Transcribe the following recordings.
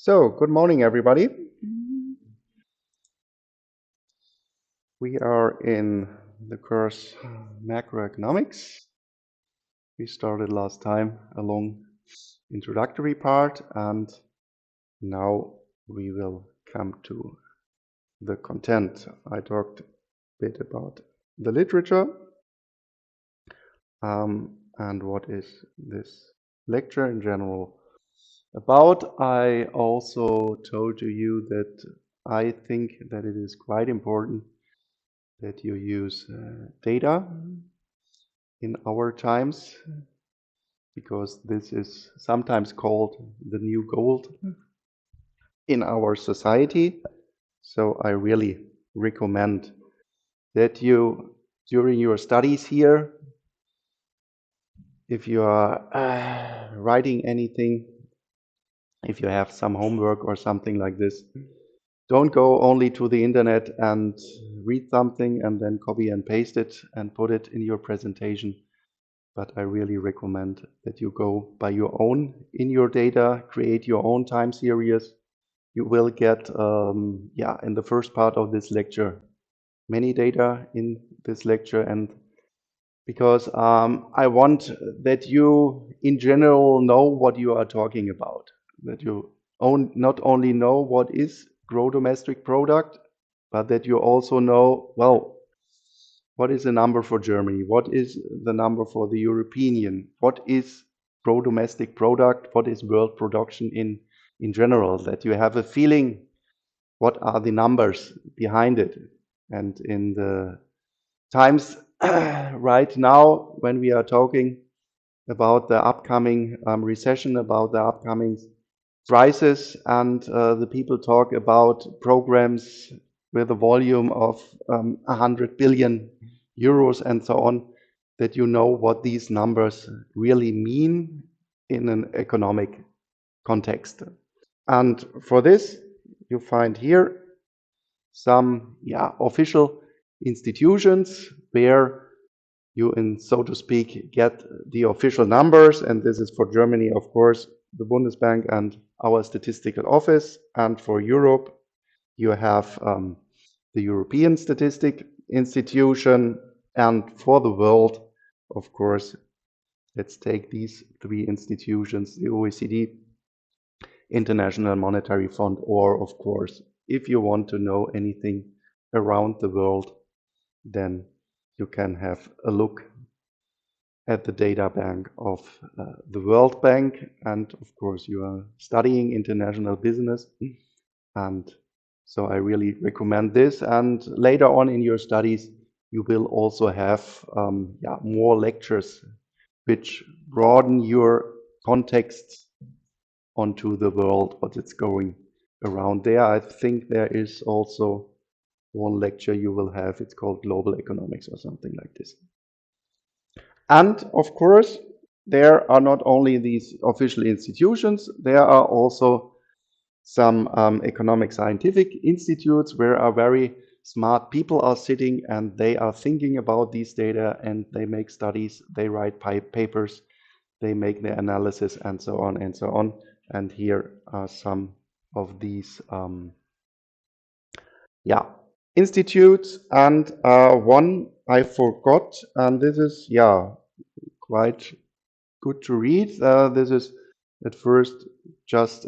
So, good morning, everybody. We are in the course Macroeconomics. We started last time a long introductory part, and now we will come to the content. I talked a bit about the literature and what is this lecture in general about. I also told to you that I think that it is quite important that you use data in our times, because this is sometimes called the new gold in our society. So I really recommend that you, during your studies here, if you are writing anything, if you have some homework or something like this, don't go only to the internet and read something and then copy and paste it and put it in your presentation. But I really recommend that you go by your own in your data, create your own time series. You will get, in the first part of this lecture, many data in this lecture. And because I want that you in general know what you are talking about, that you not only know what is gross domestic product, but that you also know, well, what is the number for Germany? What is the number for the European Union? What is gross domestic product? What is world production in general? That you have a feeling what are the numbers behind it. And in the times right now, when we are talking about the upcoming recession, about the upcoming crisis, and the people talk about programs with a volume of 100 billion euros and so on, that you know what these numbers really mean in an economic context. And for this, you find here some official institutions where you, so to speak, get the official numbers. And this is for Germany, of course, the Bundesbank and our statistical office. And for Europe, you have the European Statistic Institution. And for the world, of course, let's take these three institutions, the OECD, International Monetary Fund, or, of course, if you want to know anything around the world, then you can have a look at the data bank of the World Bank. And of course, you are studying international business. And so I really recommend this. And later on in your studies, you will also have more lectures which broaden your context onto the world, what is going around there. I think there is also one lecture you will have. It's called Global Economics or something like this. And of course, there are not only these official institutions, there are also some economic scientific institutes where are very smart people are sitting, and they are thinking about these data, and they make studies, they write papers, they make the analysis, and so on and so on. And here are some of these institutes. And one I forgot, and this is quite good to read. This is at first just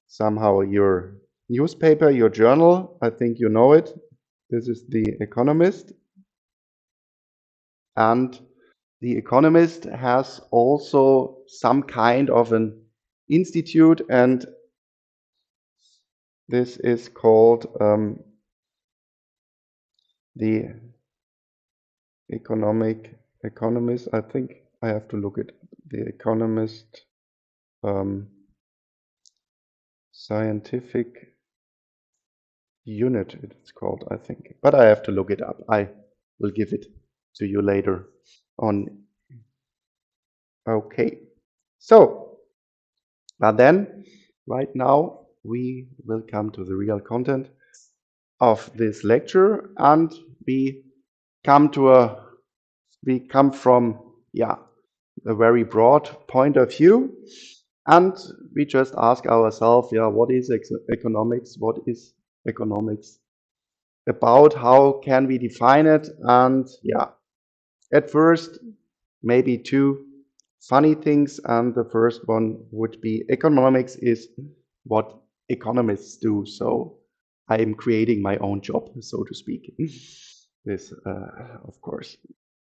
somehow your newspaper, your journal. I think you know it. This is The Economist. And The Economist has also some kind of an institute, and this is called the Economist. I think I have to look at The Economist scientific unit, it's called, I think. But I have to look it up. I will give it to you later on. Okay. So, but then, right now, we will come to the real content of this lecture, and we come from a very broad point of view. And we just ask ourselves, yeah, what is economics? What is economics about? How can we define it? And yeah, at first, maybe two funny things. And the first one would be economics is what economists do. So I am creating my own job, so to speak. This, of course,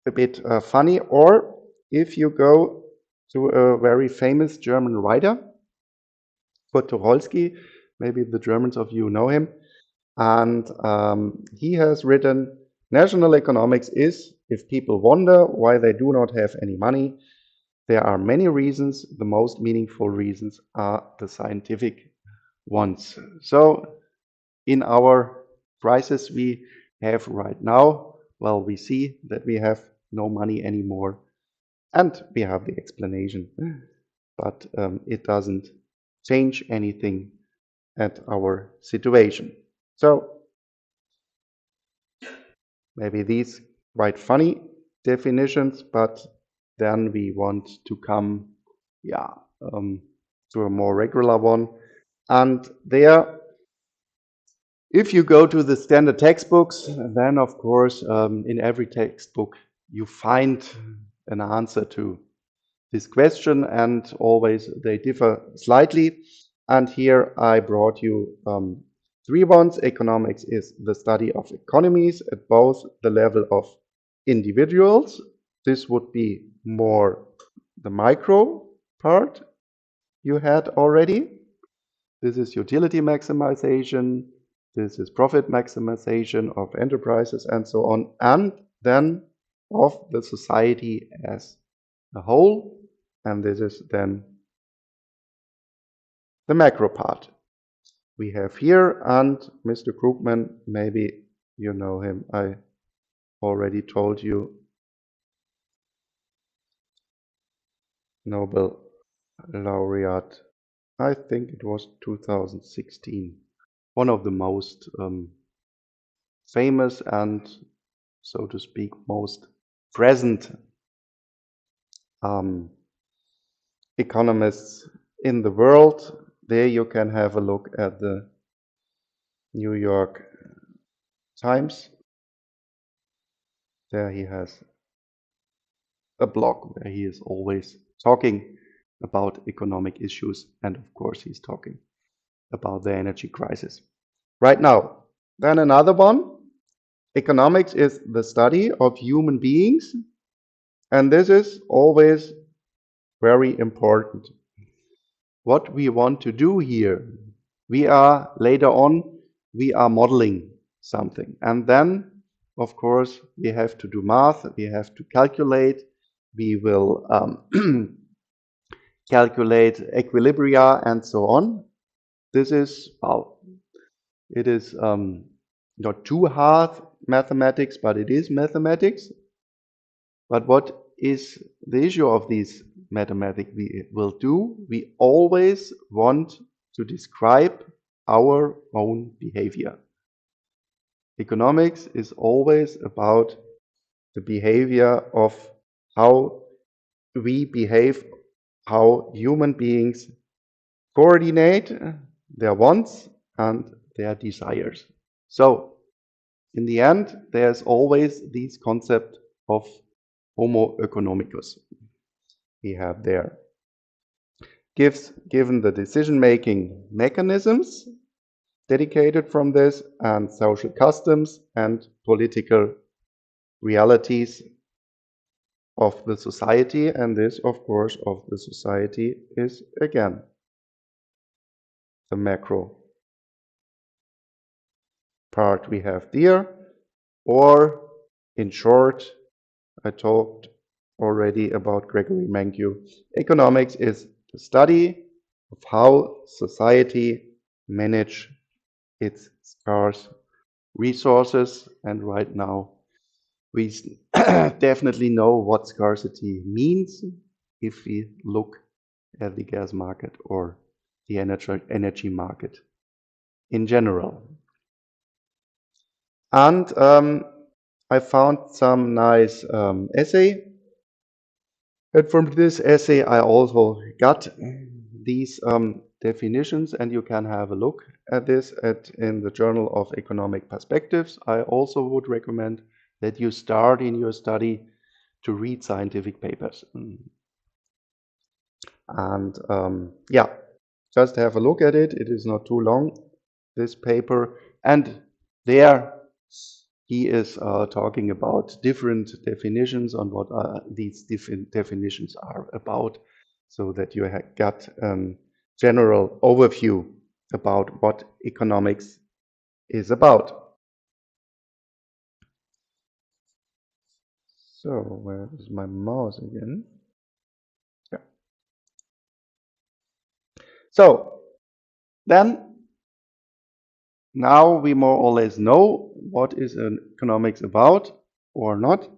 a bit funny. Or if you go to a very famous German writer, Kurt Tucholsky, maybe the Germans of you know him, and he has written, national economics is, if people wonder why they do not have any money, there are many reasons. The most meaningful reasons are the scientific ones. So in our crisis we have right now, well, we see that we have no money anymore, and we have the explanation, but it doesn't change anything at our situation. So maybe these quite funny definitions, but then we want to come, yeah, to a more regular one. And there, if you go to the standard textbooks, then of course, in every textbook, you find an answer to this question, and always they differ slightly. And here I brought you three ones. Economics is the study of economies at both the level of individuals. This would be more the micro part you had already. This is utility maximization. This is profit maximization of enterprises and so on. And then of the society as a whole. And this is then the macro part we have here. And Mr. Krugman, maybe you know him. I already told you, Nobel laureate. I think it was 2016. One of the most famous and, so to speak, most present economists in the world. There you can have a look at the New York Times. There he has a blog where he is always talking about economic issues, and of course he's talking about the energy crisis right now. Then another one, economics is the study of human beings, and this is always very important. What we want to do here, we are later on, we are modeling something, and then of course we have to do math, we have to calculate, we will calculate equilibria and so on. This is, well, it is not too hard mathematics, but it is mathematics. But what is the issue of these mathematics we will do? We always want to describe our own behavior. Economics is always about the behavior of how we behave, how human beings coordinate their wants and their desires. So, in the end, there's always this concept of Homo economicus we have there. Given the decision-making mechanisms dedicated from this, and social customs and political realities of the society, and this, of course, of the society is again the macro part we have there. Or in short, I talked already about Gregory Mankiw. Economics is the study of how society manage its scarce resources, and right now we definitely know what scarcity means if we look at the gas market or the energy market in general. And I found some nice essay. And from this essay, I also got these definitions, and you can have a look at this in the Journal of Economic Perspectives. I also would recommend that you start in your study to read scientific papers. And yeah, just have a look at it. It is not too long, this paper. And there he is talking about different definitions on what these different definitions are about, so that you got a general overview about what economics is about. So where is my mouse again? Yeah. So then, now we more or less know what is economics about or not,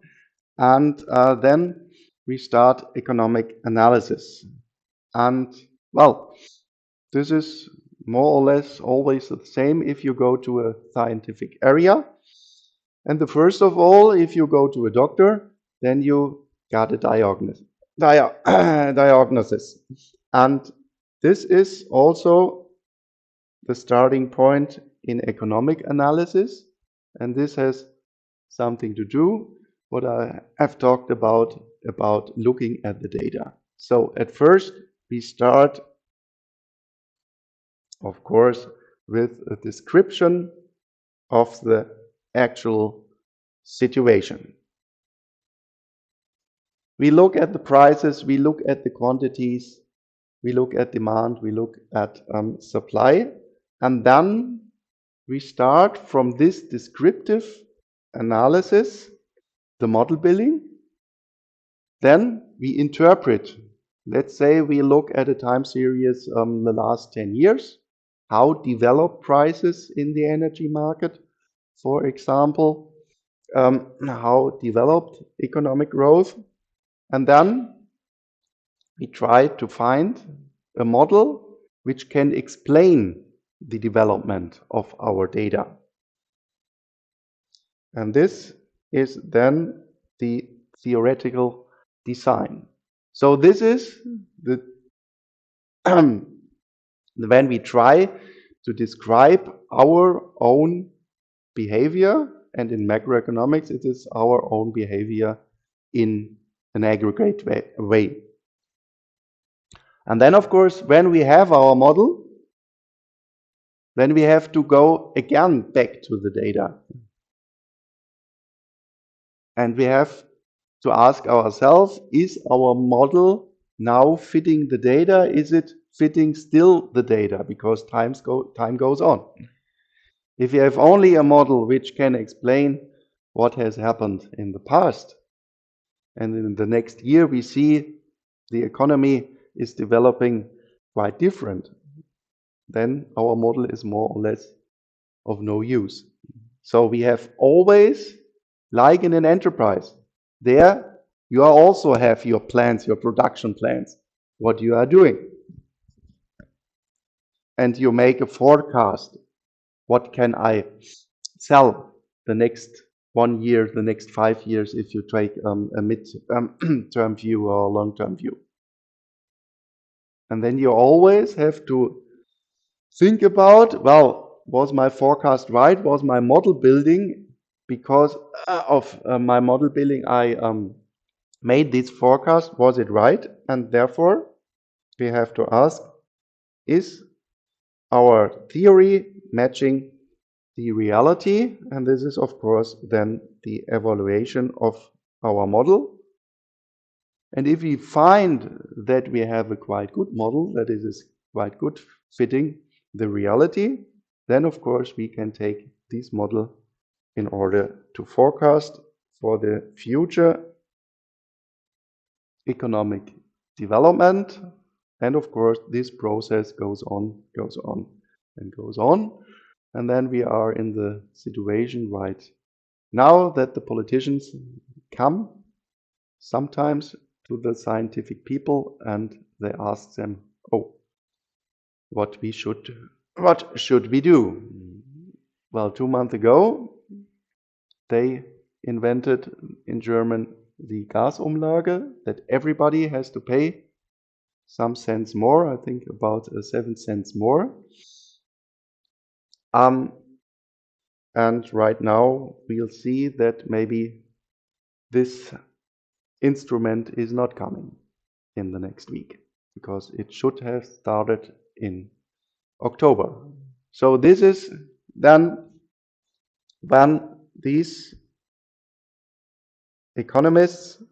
and then we start economic analysis. And well, this is more or less always the same if you go to a scientific area. And the first of all, if you go to a doctor, then you got a diagnosis. And this is also the starting point in economic analysis. And this has something to do what I have talked about looking at the data. So at first, we start, of course, with a description of the actual situation. We look at the prices, we look at the quantities, we look at demand, we look at supply, and then we start from this descriptive analysis, the model building. Then we interpret. Let's say we look at a time series the last 10 years. How developed prices in the energy market, for example, how developed economic growth, and then we try to find a model which can explain the development of our data. And this is then the theoretical design. So this is the when we try to describe our own behavior, and in macroeconomics it is our own behavior in an aggregate way. And then of course when we have our model, then we have to go again back to the data. And we have to ask ourselves, is our model now fitting the data? Is it fitting still the data? Because time goes on. If you have only a model which can explain what has happened in the past, and in the next year we see the economy is developing quite different, then our model is more or less of no use. So we have always, like in an enterprise, there you also have your plans, your production plans, what you are doing. And you make a forecast. What can I sell the next 1 year, the next 5 years, if you take a mid-term view or a long-term view. And then you always have to think about, well, was my forecast right? Was my model building, because of my model building, I made this forecast, was it right? And therefore, we have to ask, is our theory matching the reality? And this is, of course, then the evaluation of our model. And if we find that we have a quite good model, that it is quite good fitting the reality, then of course we can take this model in order to forecast for the future economic development. And of course this process goes on and goes on. And then we are in the situation right now that the politicians come sometimes to the scientific people and they ask them, oh, what should we do? Well, 2 months ago, they invented in German the Gasumlage, that everybody has to pay some cents more, I think about 7 cents more. And right now we'll see that maybe this instrument is not coming in the next week because it should have started in October. So this is then when these economists,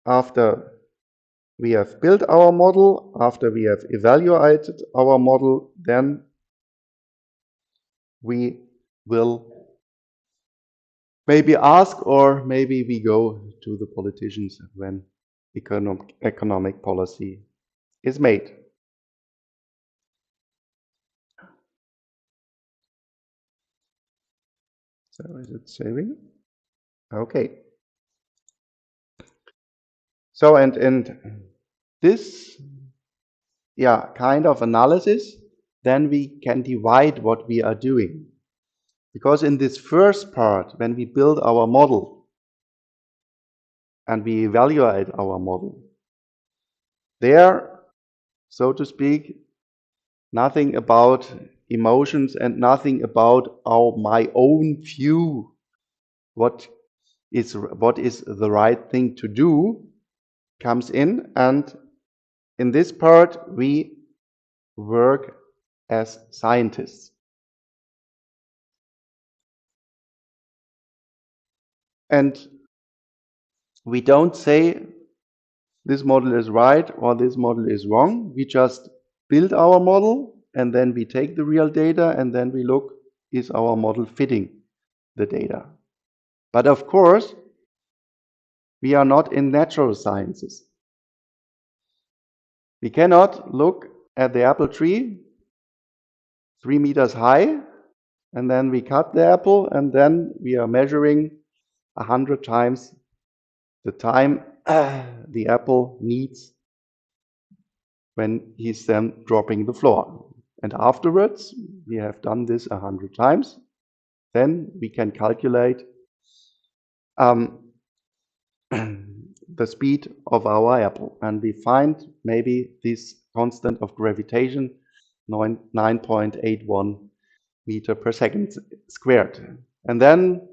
after we have built our model, after we have evaluated our model, then we will maybe ask, or maybe we go to the politicians when economic policy is made. So is it saving? Okay. So and this kind of analysis, then we can divide what we are doing. Because in this first part, when we build our model and we evaluate our model, there, so to speak, nothing about emotions and nothing about my own view, what is the right thing to do, comes in. And in this part, we work as scientists. And we don't say this model is right or this model is wrong. We just build our model and then we take the real data and then we look, is our model fitting the data? But of course, we are not in natural sciences. We cannot look at the apple tree 3 meters high and then we cut the apple and then we are measuring 100 times the time the apple needs when he's then dropping the floor. And afterwards, we have done this 100 times, then we can calculate the speed of our apple. And we find maybe this constant of gravitation, 9.81 meter per second squared. And then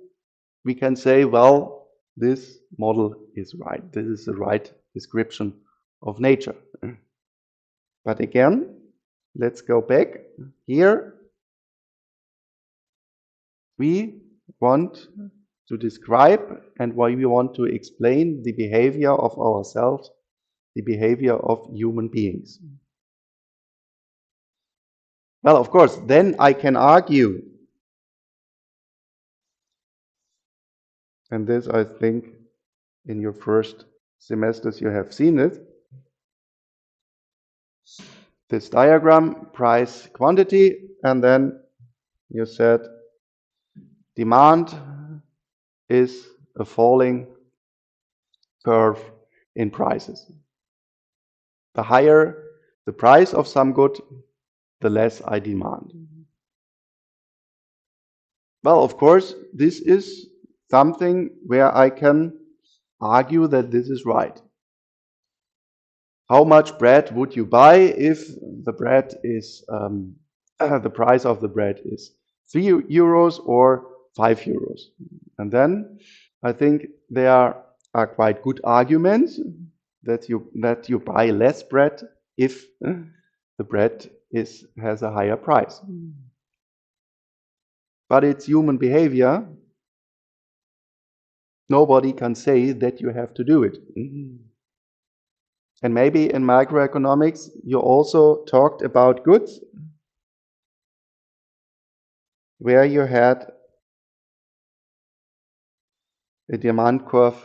we can say, well, this model is right. This is the right description of nature. But again, let's go back here. We want to describe and why we want to explain the behavior of ourselves, the behavior of human beings. Well, of course, then I can argue, and this I think in your first semesters you have seen it. This diagram, price, quantity, and then you said demand is a falling curve in prices. The higher the price of some good, the less I demand. Well, of course, this is something where I can argue that this is right. How much bread would you buy if the bread is the price of the bread is 3 euros or 5 euros? And then I think there are quite good arguments that you buy less bread if the bread has a higher price. But it's human behavior. Nobody can say that you have to do it. And maybe in macroeconomics, you also talked about goods, where you had a demand curve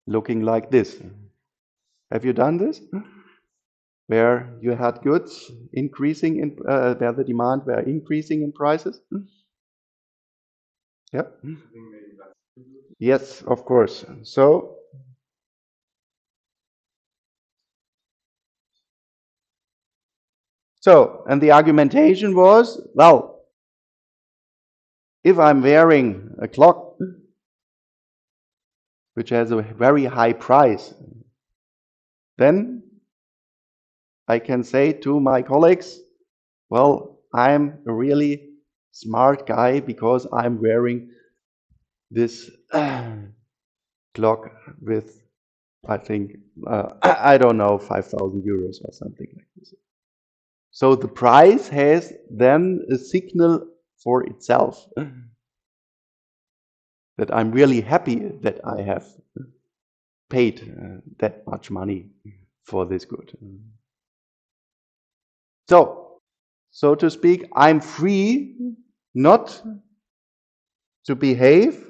looking like this. Have you done this? Where you had goods increasing in, where the demand were increasing in prices? Yeah. Yes, of course. So and the argumentation was, well, if I'm wearing a clock which has a very high price, then I can say to my colleagues, well, I'm a really smart guy because I'm wearing this clock with, I think, I don't know, 5,000 euros or something like this. So the price has then a signal for itself that I'm really happy that I have paid that much money for this good. So to speak, I'm free not to behave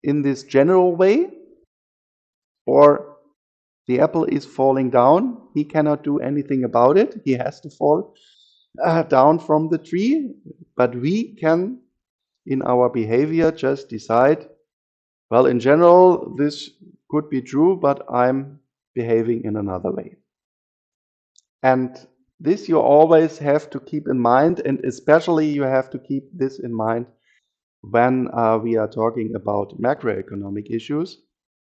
in this general way, or the apple is falling down. He cannot do anything about it. He has to fall down from the tree. But we can, in our behavior, just decide, well, in general, this could be true, but I'm behaving in another way. And this you always have to keep in mind, and especially you have to keep this in mind when we are talking about macroeconomic issues.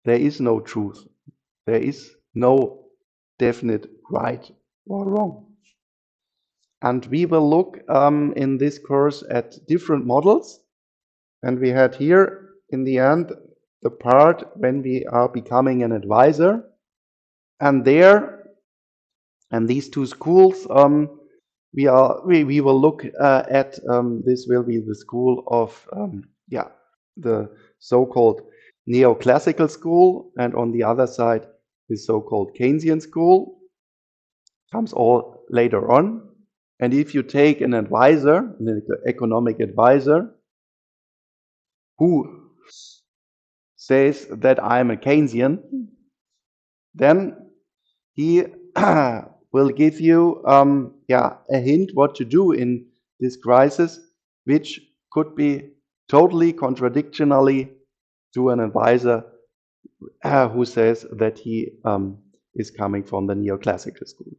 There is no truth. There is no definite right or wrong. And we will look in this course at different models. And we had here in the end the part when we are becoming an advisor. And there, and these two schools, we will look at, this will be the school of, the so-called neoclassical school, and on the other side, the so-called Keynesian school comes all later on. And if you take an advisor, an economic advisor, who says that I'm a Keynesian, then he will give you a hint what to do in this crisis, which could be totally contradictionally to an advisor who says that he is coming from the neoclassical school.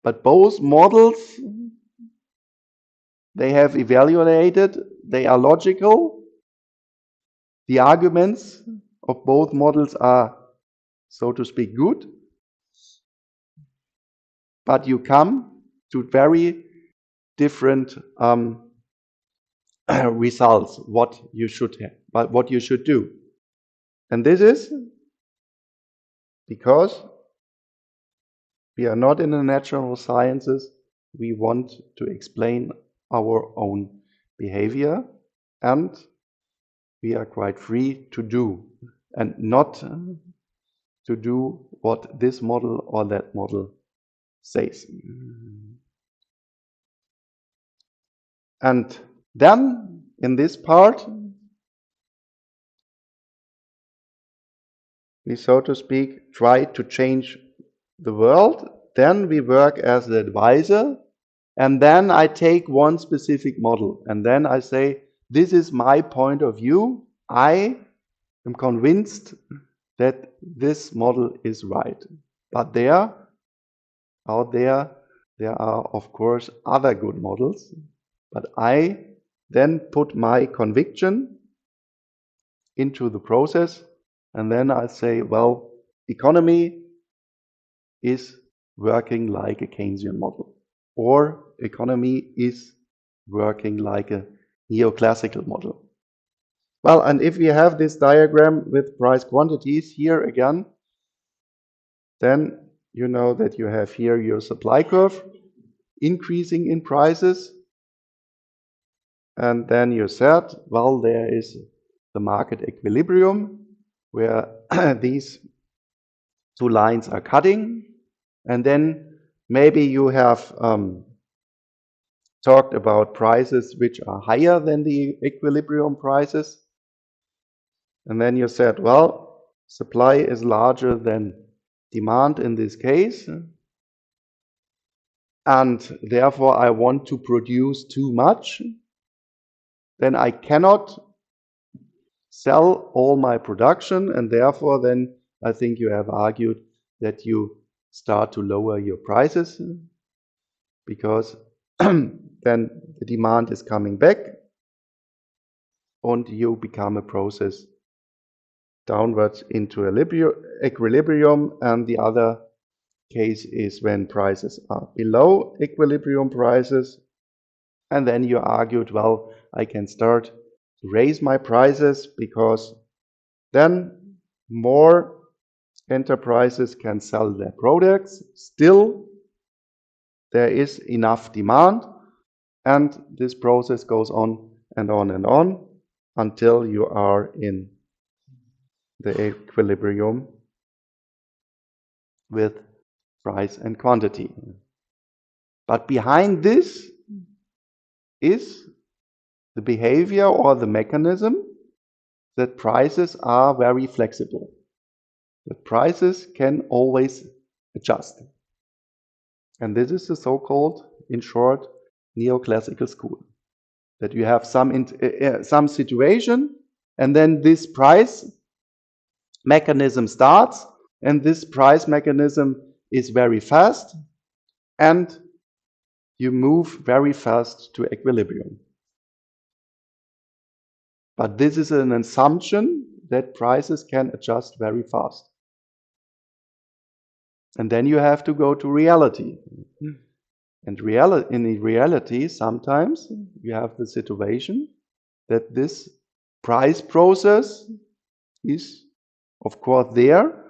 But both models, they have evaluated, they are logical. The arguments of both models are, so to speak, good. But you come to very different results, what you should have, but what you should do. And this is because we are not in the natural sciences. We want to explain our own behavior, and we are quite free to do, and not to do what this model or that model says. And then in this part, we, so to speak, try to change the world. Then we work as the advisor, and then I take one specific model, and then I say, this is my point of view. I am convinced that this model is right. But out there are, of course, other good models. But I then put my conviction into the process, and then I say, well, economy is working like a Keynesian model, or economy is working like a neoclassical model. Well, and if we have this diagram with price quantities here again, then you know that you have here your supply curve increasing in prices. And then you said, well, there is the market equilibrium where these two lines are cutting. And then maybe you have talked about prices which are higher than the equilibrium prices. And then you said, well, supply is larger than demand in this case. And therefore I want to produce too much. Then I cannot sell all my production, and therefore then I think you have argued that you start to lower your prices, because then the demand is coming back and you become a process downwards into equilibrium, and the other case is when prices are below equilibrium prices. And then you argued, well, I can start to raise my prices because then more enterprises can sell their products. Still, there is enough demand, and this process goes on and on and on until you are in the equilibrium with price and quantity. But behind this is the behavior or the mechanism that prices are very flexible. That prices can always adjust. And this is the so-called, in short, neoclassical school. That you have some situation, and then this price mechanism starts, and this price mechanism is very fast, and you move very fast to equilibrium. But this is an assumption that prices can adjust very fast. And then you have to go to reality. And in reality, sometimes you have the situation that this price process is, of course, there,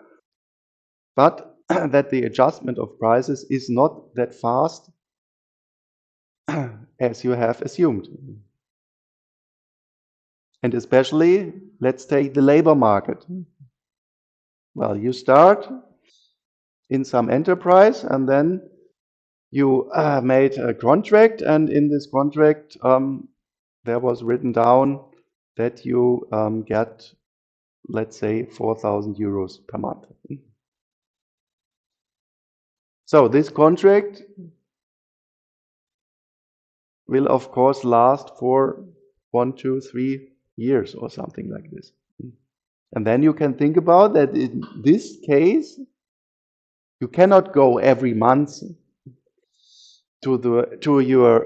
but that the adjustment of prices is not that fast as you have assumed. And especially, let's take the labor market. Well, you start in some enterprise, and then you made a contract, and in this contract there was written down that you get, let's say, 4,000 euros per month. So this contract will, of course, last for 1, 2, 3 years or something like this. And then you can think about that in this case, you cannot go every month to your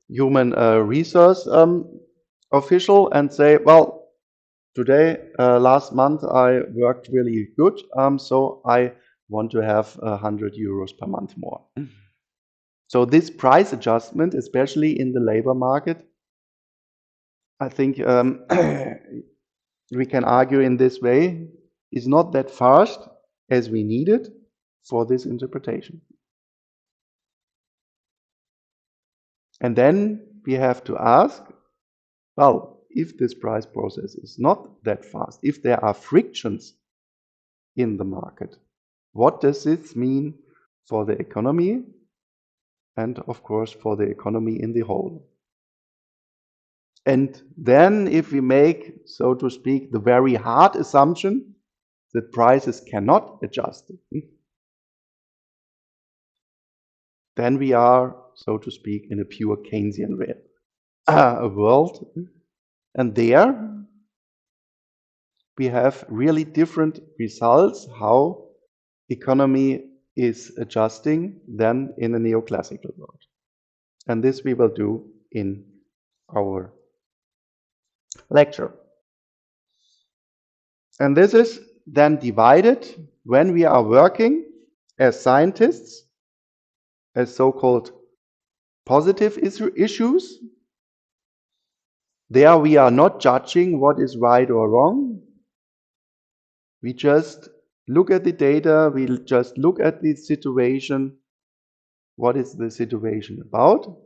human resource official and say, well, today, last month, I worked really good, so I want to have 100 euros per month more. So this price adjustment, especially in the labor market, I think we can argue in this way, is not that fast as we need it for this interpretation. And then we have to ask, well, if this price process is not that fast, if there are frictions in the market, what does this mean for the economy and, of course, for the economy in the whole? And then if we make, so to speak, the very hard assumption that prices cannot adjust, then we are, so to speak, in a pure Keynesian world. And there we have really different results how economy is adjusting than in a neoclassical world. And this we will do in our lecture. And this is then divided when we are working as scientists as so-called positive issues. There we are not judging what is right or wrong. We just look at the data, we just look at the situation. What is the situation about?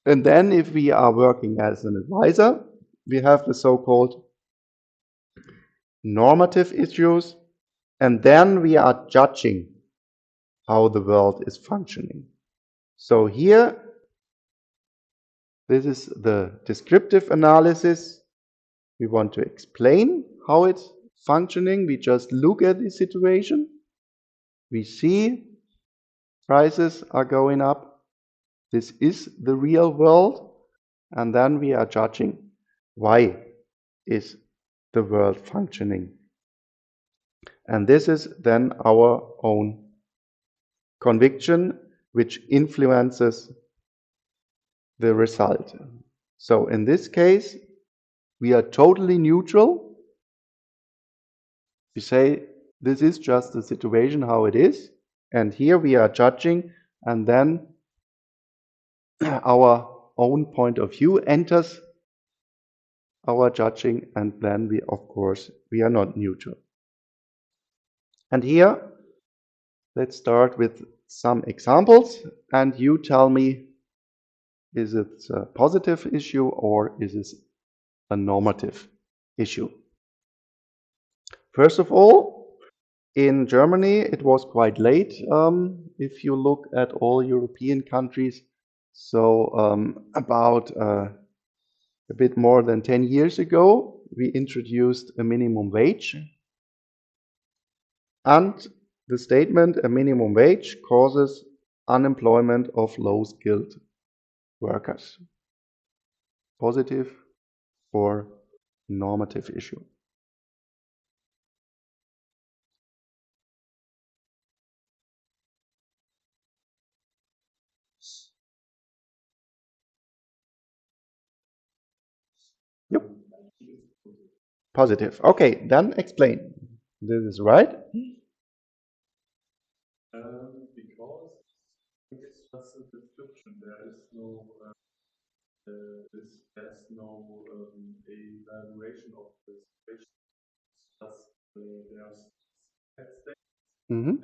And then if we are working as an advisor, we have the so-called normative issues, and then we are judging how the world is functioning. So here, this is the descriptive analysis. We want to explain how it's functioning. We just look at the situation. We see prices are going up. This is the real world. And then we are judging why is the world functioning. And this is then our own conviction, which influences the result. So in this case, we are totally neutral. We say this is just the situation how it is, and here we are judging, and then our own point of view enters our judging, and then we, of course, we are not neutral. And here, let's start with some examples, and you tell me, is it a positive issue or is it a normative issue? First of all, in Germany, it was quite late, if you look at all European countries. So about a bit more than 10 years ago, we introduced a minimum wage. And the statement, a minimum wage causes unemployment of low-skilled workers. Positive or normative issue? Yep. Positive. Okay, then explain. This is right. Mhm.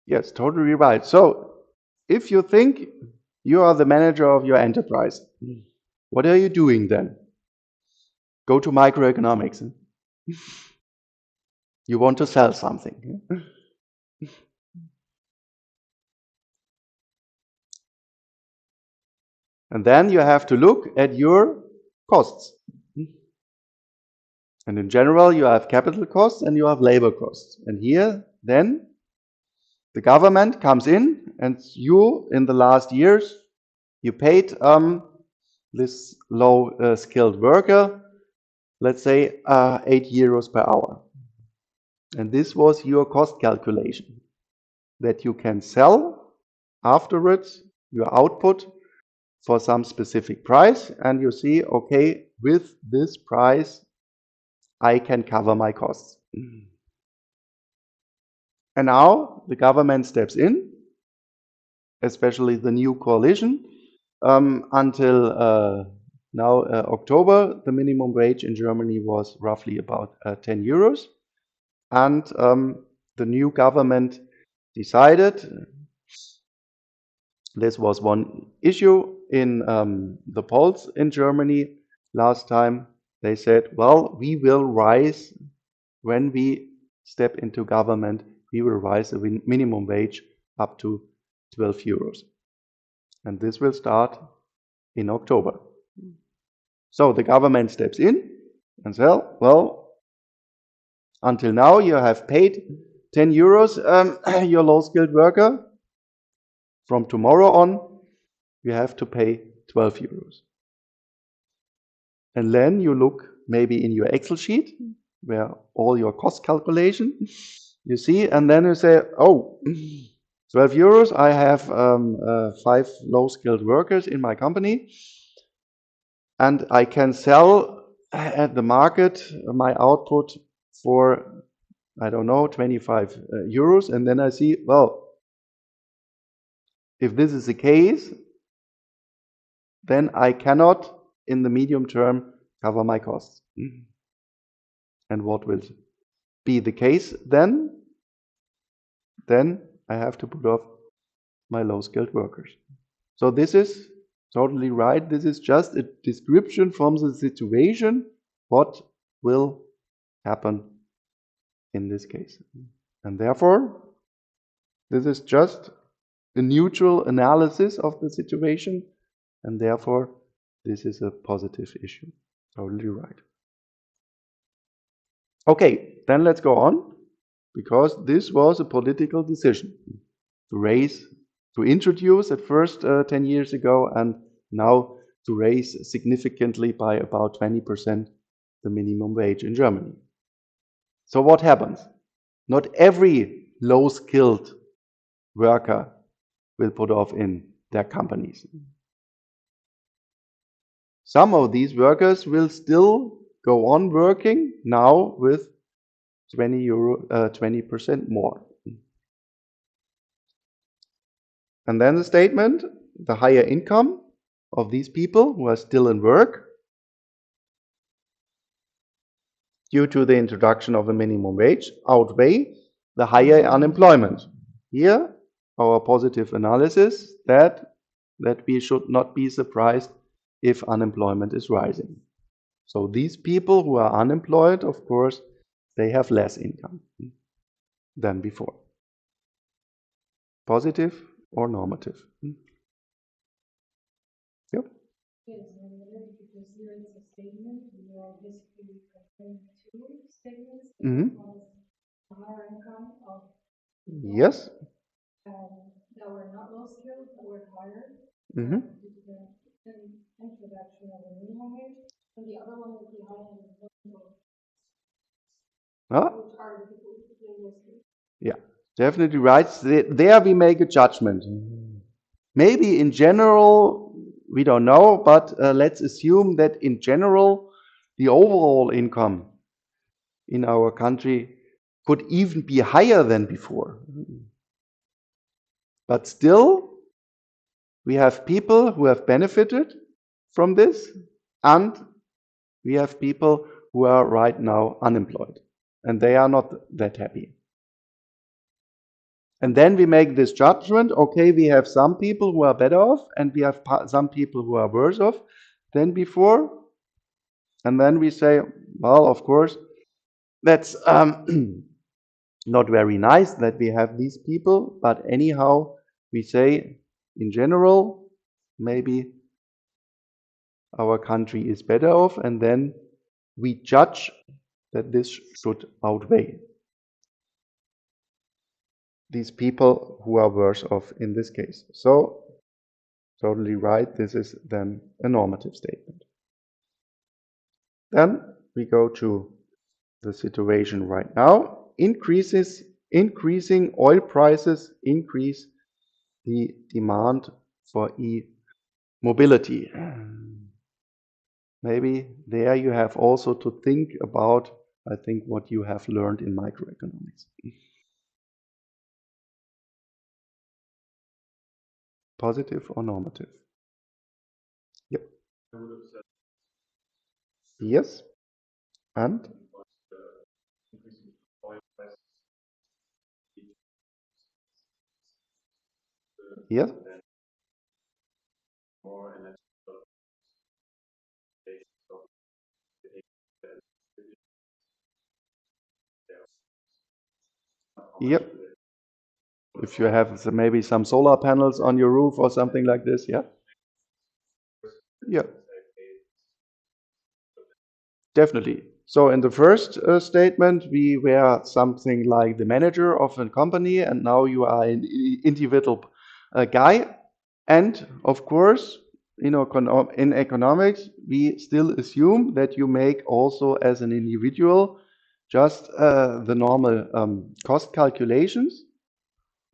Yes, totally right. So, if you think you are the manager of your enterprise, what are you doing then? Go to microeconomics. You want to sell something. And then you have to look at your costs. And in general, you have capital costs and you have labor costs. And here, then, the government comes in, and you, in the last years, you paid this low skilled worker, let's say 8 euros per hour. And this was your cost calculation that you can sell afterwards your output for some specific price, and you see, okay, with this price, I can cover my costs. And now the government steps in, especially the new coalition. Until now, October, the minimum wage in Germany was roughly about 10 euros. And the new government decided, this was one issue in the polls in Germany last time. They said, well, we will rise when we step into government, we will rise the minimum wage up to 12 euros. And this will start in October. So the government steps in and says, well, until now you have paid 10 euros your low-skilled worker. From tomorrow on, you have to pay 12 euros. And then you look maybe in your Excel sheet where all your cost calculation you see, and then you say, oh, 12 euros, I have 5 low-skilled workers in my company, and I can sell at the market my output for, I don't know, 25 euros, and then I see, well, if this is the case, then I cannot, in the medium term, cover my costs. And what will be the case then? Then I have to put off my low-skilled workers. So this is totally right. This is just a description from the situation, what will happen in this case. And therefore, this is just a neutral analysis of the situation, and therefore, this is a positive issue. Totally right. Okay, then let's go on, because this was a political decision to introduce at first 10 years ago, and now to raise significantly by about 20% the minimum wage in Germany. So what happens? Not every low-skilled worker will put off in their companies. Some of these workers will still go on working now with 20% more. And then the statement, the higher income of these people who are still in work due to the introduction of a minimum wage outweigh the higher unemployment. Here, our positive analysis that we should not be surprised if unemployment is rising. So these people who are unemployed, of course, they have less income than before. Positive or normative? Yep. Yes, and because here it's a statement, we are basically comparing two statements. Mm-hmm. One is the higher income of Yes. that were not low skilled, that were higher. Mm-hmm. Due to the introduction of a minimum wage. And the other one is the high end employment, which are the people who play low skilled. Yeah, definitely right. There we make a judgment. Maybe in general, we don't know, but let's assume that in general, the overall income in our country could even be higher than before. But still, we have people who have benefited from this, and we have people who are right now unemployed, and they are not that happy. And then we make this judgment, okay, we have some people who are better off, and we have some people who are worse off than before. And then we say, well, of course, that's not very nice that we have these people, but anyhow, we say, in general, maybe our country is better off, and then we judge that this should outweigh these people who are worse off in this case. So, totally right, this is then a normative statement. Then we go to the situation right now. Increasing oil prices increase the demand for e-mobility. Maybe there you have also to think about, I think, what you have learned in microeconomics. Positive or normative? Yep. Yes. And? Yes. Yep. If you have maybe some solar panels on your roof or something like this, yeah? Yeah. Definitely. So in the first statement, we were something like the manager of a company, and now you are an individual guy. And of course, in economics, we still assume that you make also as an individual just the normal cost calculations.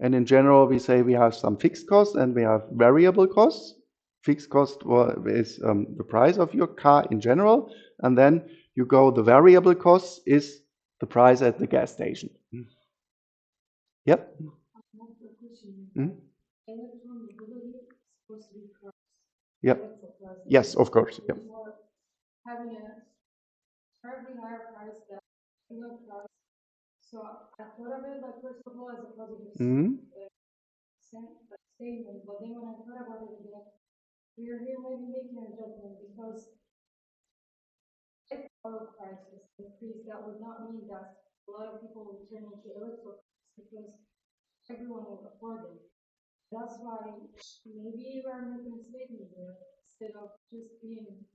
And in general, we say we have some fixed costs and we have variable costs. Fixed cost is the price of your car in general. And then you go, the variable cost is the price at the gas station. Yep. Mm-hmm. Yep. Yes, of course. Yep. Having a terribly higher price than single price. So I thought of it, like, first of all, as a positive statement, but then when I thought about it again, we are here maybe making a judgment because if oil prices increase, that would not mean that a lot of people will turn into electrical because everyone will afford them. That's why maybe we're making a statement here instead of just being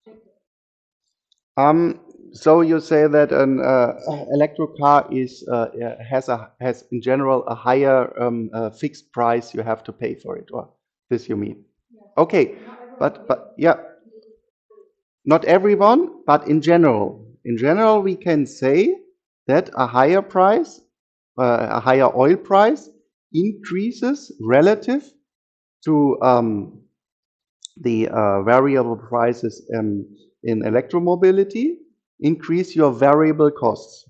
objective. So you say that an electric car has in general a higher fixed price you have to pay for it, or this you mean? Yeah. Okay, but yeah, not everyone, but in general we can say that a higher price, a higher oil price, increases relative to the variable prices in electromobility, increase your variable costs.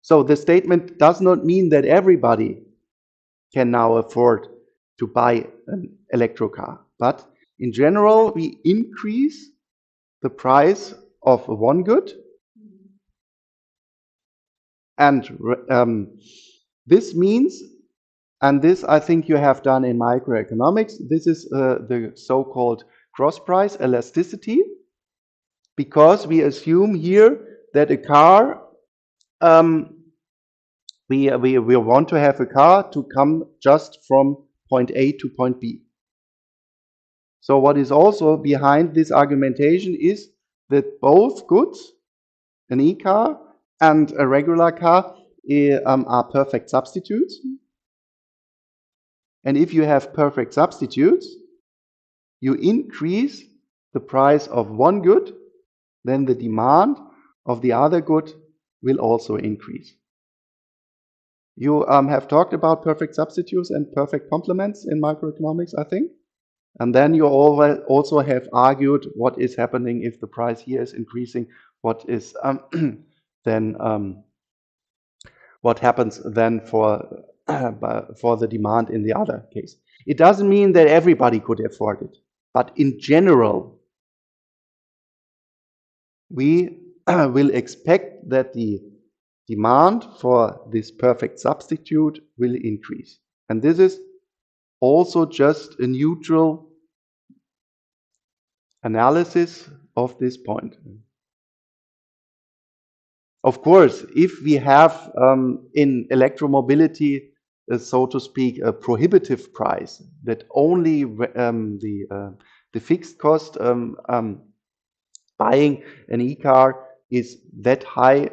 So the statement does not mean that everybody can now afford to buy an electro car, but in general, we increase the price of one good, and this means, and this I think you have done in microeconomics, this is the so-called cross price elasticity, because we assume here that a car, we want to have a car to come just from point A to point B. So what is also behind this argumentation is that both goods, an e-car and a regular car, are perfect substitutes. And if you have perfect substitutes, you increase the price of one good, then the demand of the other good will also increase. You have talked about perfect substitutes and perfect complements in microeconomics, I think. And then you also have argued what is happening if the price here is increasing, what is then what happens then for the demand in the other case. It doesn't mean that everybody could afford it, but in general, we will expect that the demand for this perfect substitute will increase. And this is also just a neutral analysis of this point. Of course, if we have in electromobility, so to speak, a prohibitive price that only the fixed cost buying an e-car is that high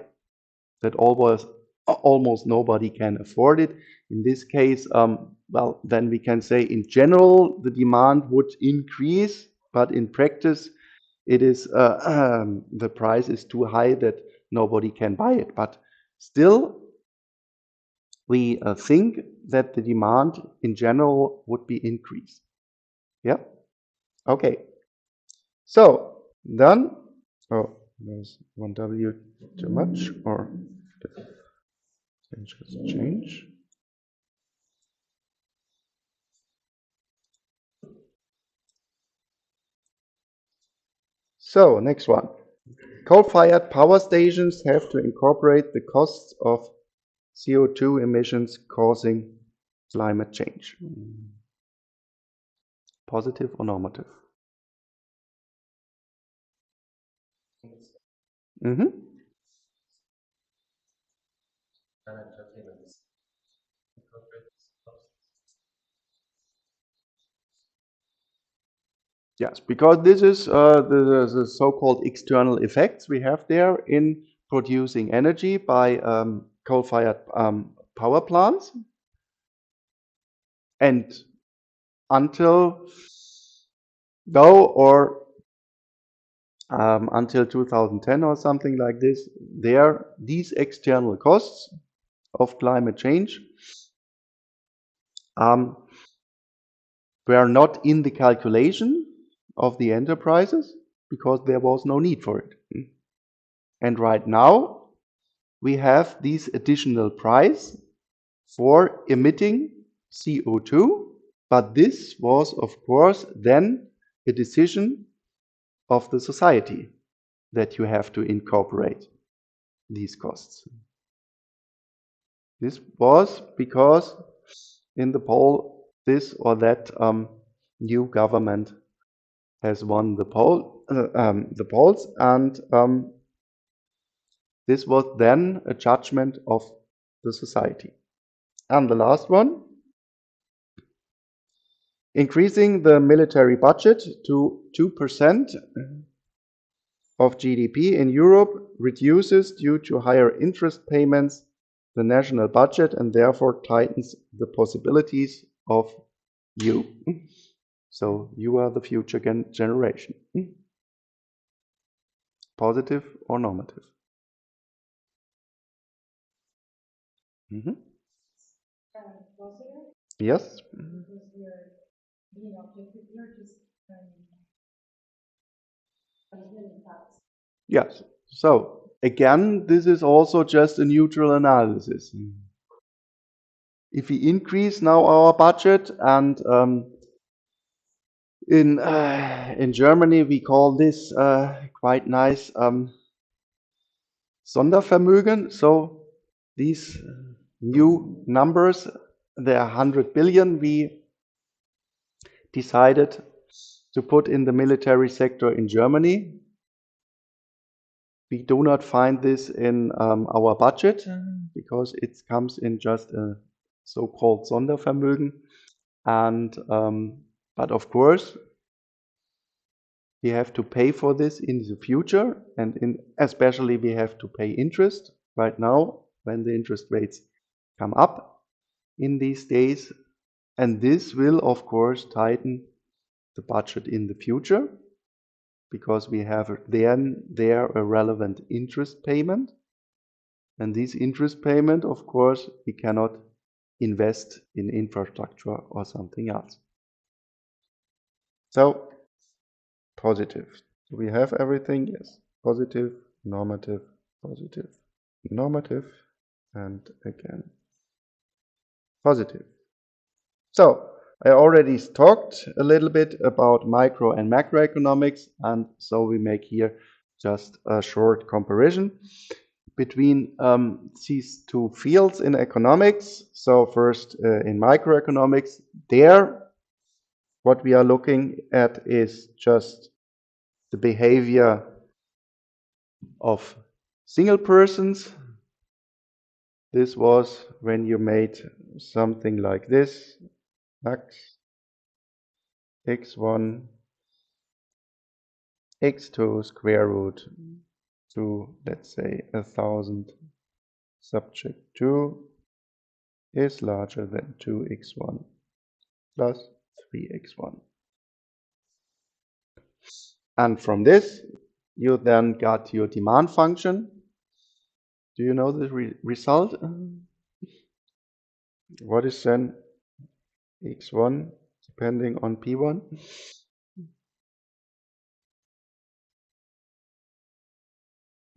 that almost nobody can afford it. In this case, well, then we can say in general the demand would increase, but in practice it is the price is too high that nobody can buy it. But still, we think that the demand in general would be increased. Yeah. Okay. So then, oh, there's one W too much, or change. So next one. Coal-fired power stations have to incorporate the costs of CO2 emissions causing climate change. Positive or normative? Mm-hmm. Yes, because this is the so-called external effects we have there in producing energy by coal-fired power plants. And until though, or until 2010 or something like this, these external costs of climate change were not in the calculation of the enterprises because there was no need for it. And right now, we have this additional price for emitting CO2, but this was, of course, then a decision of the society that you have to incorporate these costs. This was because in the poll, this or that new government has won the polls, and this was then a judgment of the society. And the last one, increasing the military budget to 2% of GDP in Europe reduces, due to higher interest payments, the national budget and therefore tightens the possibilities of you. So you are the future generation. Positive or normative? Mm-hmm. Positive. Yes. Because we're being objective, you're just transmitting facts. Yes. So again, this is also just a neutral analysis. If we increase now our budget, and in Germany we call this quite nice Sondervermögen. So these new numbers, there are 100 billion we decided to put in the military sector in Germany. We do not find this in our budget because it comes in just a so-called Sondervermögen. And but of course, we have to pay for this in the future, and especially we have to pay interest right now when the interest rates come up in these days. And this will, of course, tighten the budget in the future because we have then there a relevant interest payment. And this interest payment, of course, we cannot invest in infrastructure or something else. So positive. Do we have everything? Yes. Positive, normative, positive, normative, and again positive. So I already talked a little bit about micro and macroeconomics, and so we make here just a short comparison between these two fields in economics. So first in microeconomics, there what we are looking at is just the behavior of single persons. This was when you made something like this, max x1 x2 square root to, let's say, 1000 subject 2 is larger than 2x1 plus 3x1. And from this, you then got your demand function. Do you know the result? What is then x1 depending on p1?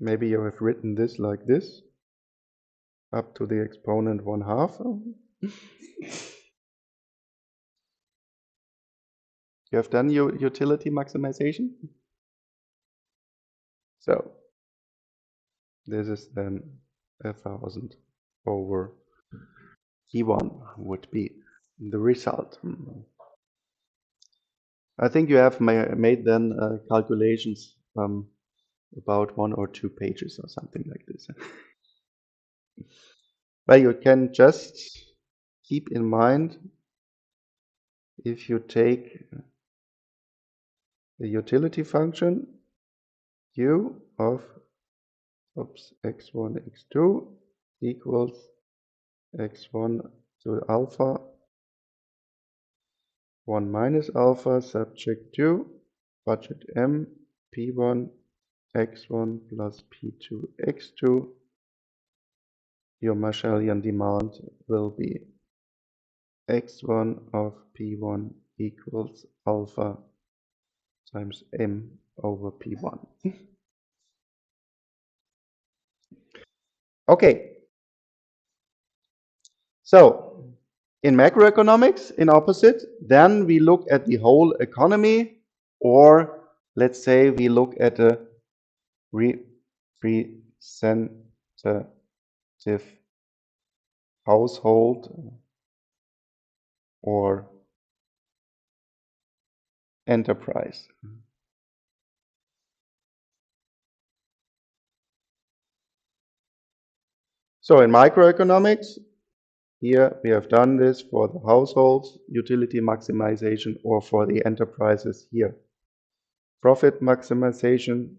Maybe you have written this like this, up to the exponent 1/2. You have done your utility maximization. So this is then 1000 over p1 would be the result. I think you have made then calculations about 1 or 2 pages or something like this. But you can just keep in mind, if you take the utility function u of x1, x2 equals x1 to alpha 1 minus alpha subject 2 budget m p1 x1 plus p2 x2. Your Marshallian demand will be x1 of p1 equals alpha times m over p1. Okay, so in macroeconomics, in opposite, then we look at the whole economy, or let's say we look at a representative household or enterprise. So in microeconomics, here we have done this for the households, utility maximization, or for the enterprises here, profit maximization.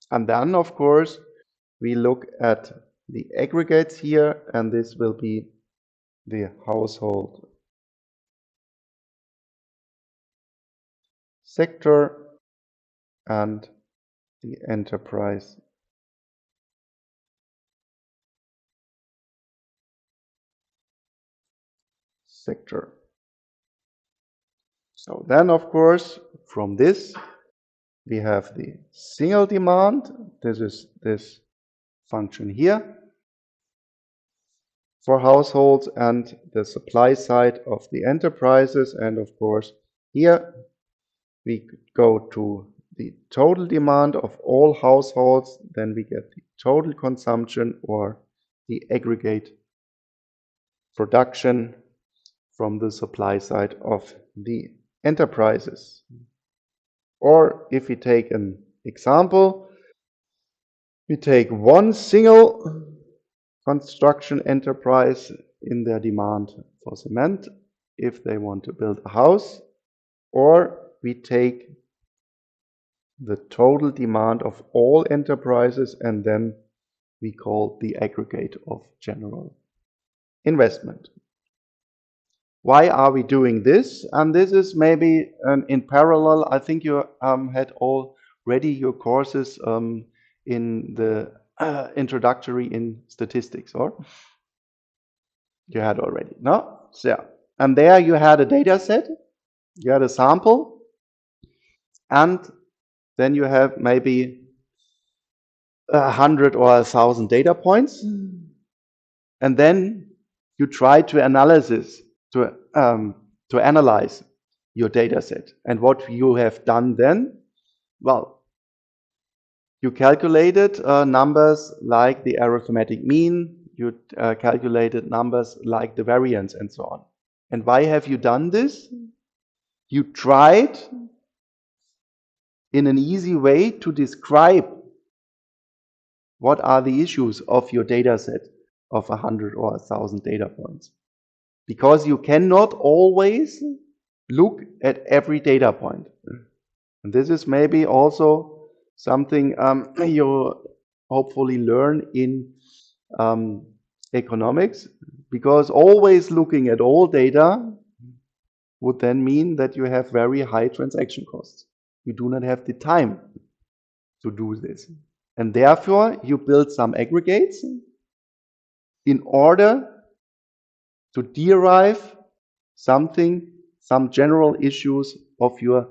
And then, of course, we look at the aggregates here, and this will be the household sector and the enterprise sector. So then, of course, from this, we have the single demand. This is this function here for households, and the supply side of the enterprises. And of course, here we go to the total demand of all households. Then we get the total consumption or the aggregate production from the supply side of the enterprises. Or if we take an example, we take one single construction enterprise in their demand for cement if they want to build a house, or we take the total demand of all enterprises and then we call the aggregate of general investment. Why are we doing this? And this is maybe in parallel. I think you had already your courses in the introductory in statistics, or you had already, no? So, yeah. And there you had a data set, you had a sample, and then you have maybe 100 or 1,000 data points, and then you try to analyze your data set. And what you have done then, well, you calculated numbers like the arithmetic mean, you calculated numbers like the variance and so on. And why have you done this? You tried in an easy way to describe what are the issues of your data set of 100 or 1,000 data points. Because you cannot always look at every data point. And this is maybe also something you hopefully learn in economics, because always looking at all data would then mean that you have very high transaction costs. You do not have the time to do this. And therefore, you build some aggregates in order to derive some general issues of your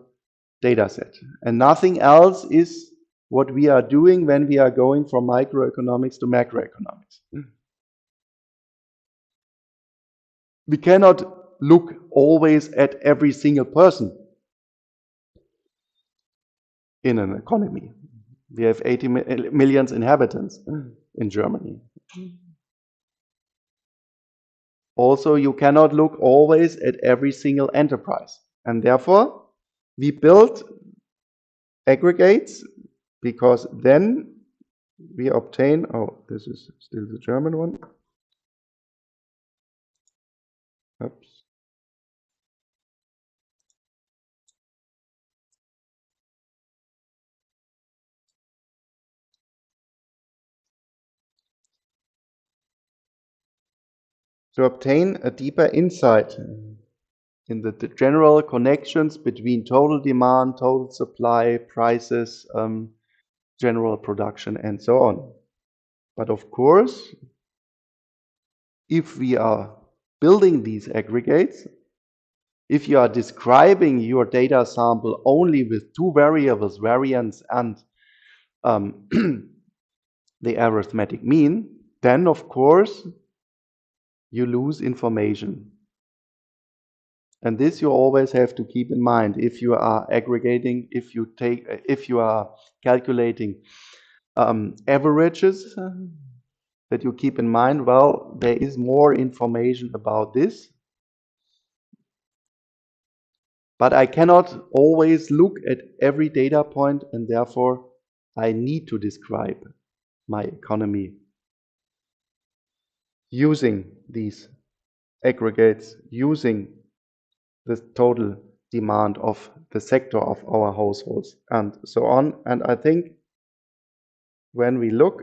data set. And nothing else is what we are doing when we are going from microeconomics to macroeconomics. We cannot look always at every single person in an economy. We have 80 million inhabitants in Germany. Also, you cannot look always at every single enterprise. And therefore, we build aggregates, because then we obtain, oh, this is still the German one. Oops. To obtain a deeper insight in the general connections between total demand, total supply, prices, general production, and so on. But of course, if we are building these aggregates, if you are describing your data sample only with two variables, variance and the arithmetic mean, then of course you lose information. And this you always have to keep in mind if you are aggregating, if you are calculating averages, that you keep in mind, well, there is more information about this, but I cannot always look at every data point, and therefore I need to describe my economy using these aggregates, using the total demand of the sector of our households and so on. And I think when we look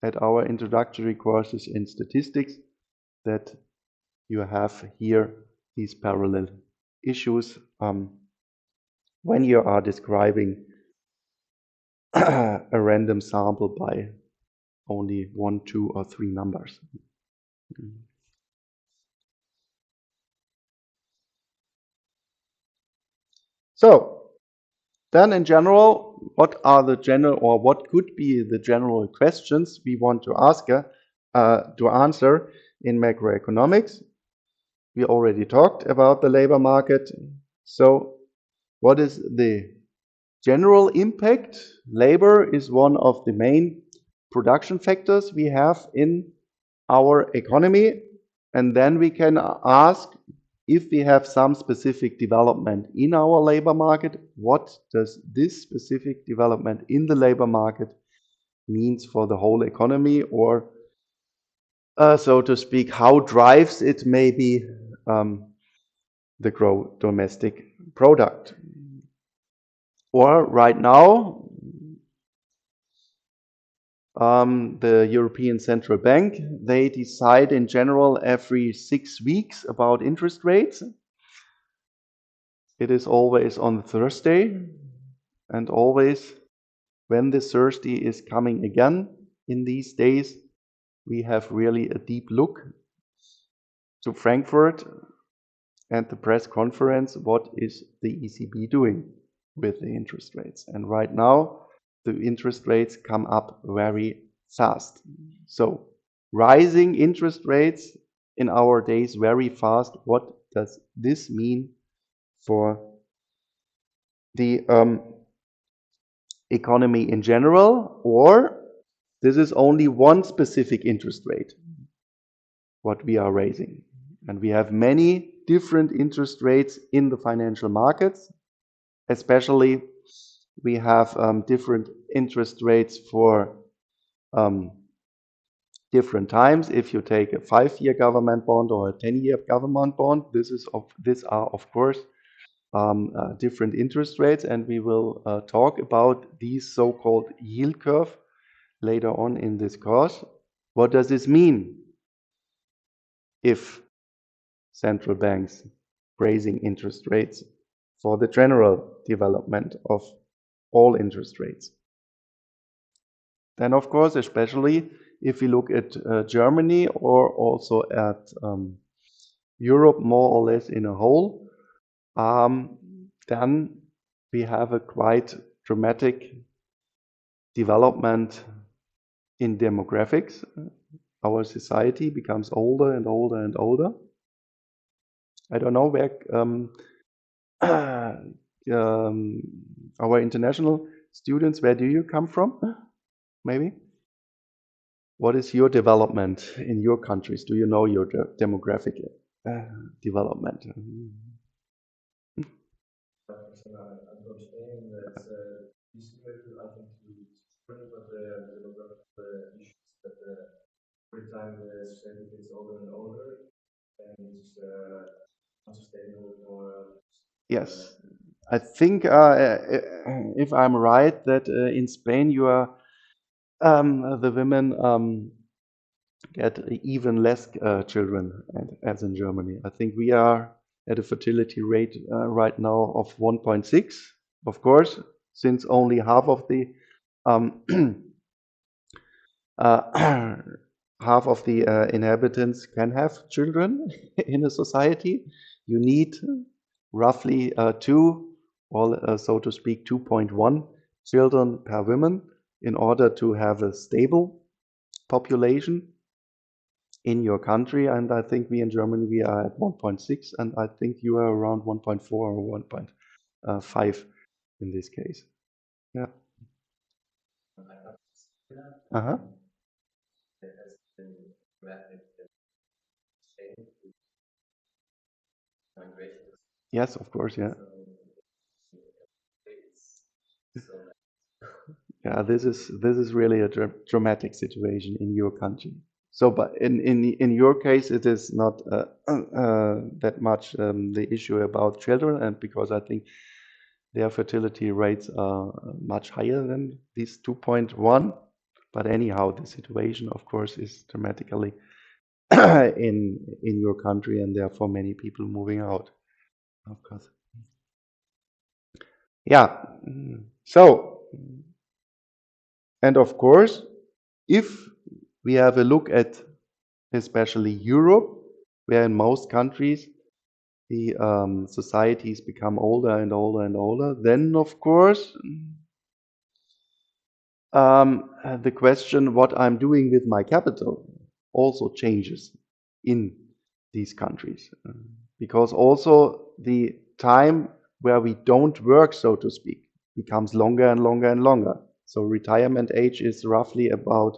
at our introductory courses in statistics, that you have here these parallel issues when you are describing a random sample by only 1, 2, or 3 numbers. So then in general, what are the general, or what could be the general questions we want to answer in macroeconomics? We already talked about the labor market. So what is the general impact? Labor is one of the main production factors we have in our economy. And then we can ask, if we have some specific development in our labor market, what does this specific development in the labor market means for the whole economy, or so to speak, how drives it maybe the gross domestic product? Or right now, the European Central Bank, they decide in general every 6 weeks about interest rates. It is always on Thursday, and always when the Thursday is coming again in these days, we have really a deep look to Frankfurt and the press conference. What is the ECB doing with the interest rates? And right now, the interest rates come up very fast. So rising interest rates in our days very fast. What does this mean for the economy in general? Or this is only one specific interest rate, what we are raising. And we have many different interest rates in the financial markets. Especially, we have different interest rates for different times. If you take a 5-year government bond or a 10-year government bond, these are of course different interest rates, and we will talk about these so-called yield curve later on in this course. What does this mean if central banks raising interest rates for the general development of all interest rates? Then, of course, especially if we look at Germany or also at Europe more or less in a whole, then we have a quite dramatic development in demographics. Our society becomes older and older and older. I don't know where our international students, where do you come from? Maybe? What is your development in your countries? Do you know your demographic development? Yes, I think if I'm right, that in Spain you are the women get even less children as in Germany. I think we are at a fertility rate right now of 1.6. Of course, since only half of the half of the inhabitants can have children in a society, you need roughly 2, or so to speak, 2.1 children per woman in order to have a stable population in your country. And I think we in Germany, we are at 1.6, and I think you are around 1.4 or 1.5 in this case. Yeah. Uh-huh. Yes, of course, yeah. Yeah, this is really a dramatic situation in your country. So, but in your case, it is not that much the issue about children, and because I think their fertility rates are much higher than these 2.1. But anyhow, the situation, of course, is dramatically in your country, and therefore many people moving out, of course. Yeah. So, and of course, if we have a look at especially Europe, where in most countries the societies become older and older and older, then of course the question what I'm doing with my capital also changes in these countries. Because also the time where we don't work, so to speak, becomes longer and longer and longer. So retirement age is roughly about